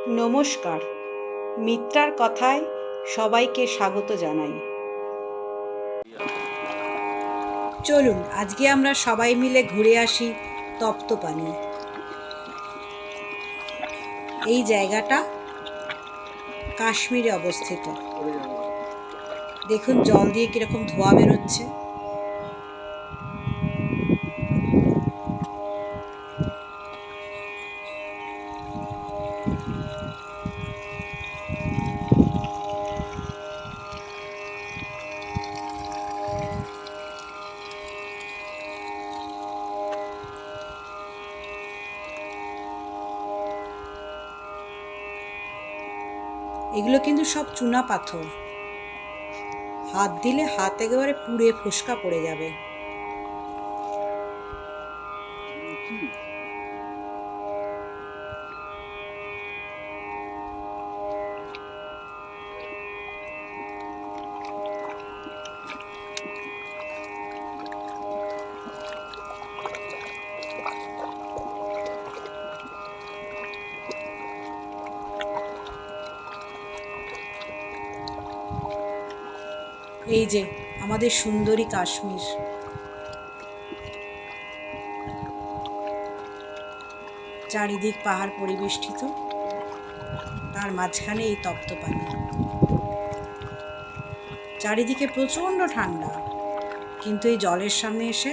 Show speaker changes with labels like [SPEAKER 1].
[SPEAKER 1] নমস্কার, মিত্রার কথায় সবাইকে স্বাগত জানাই। চলুন আজকে আমরা সবাই মিলে ঘুরে আসি তপ্তপানি। এই জায়গাটা কাশ্মীরে অবস্থিত। দেখুন জল দিয়ে কিরকম ধোঁয়া বেরোচ্ছে। এগুলো কিন্তু সব চুনা পাথর, হাত দিলে হাত একেবারে পুড়ে ফোস্কা পড়ে যাবে। এই যে আমাদের সুন্দরী কাশ্মীর। চারিদিক পাহাড় পরিবেষ্টিত, তার মাঝখানে এই তপ্তপানি। চারিদিকে প্রচণ্ড ঠান্ডা, কিন্তু এই জলের সামনে এসে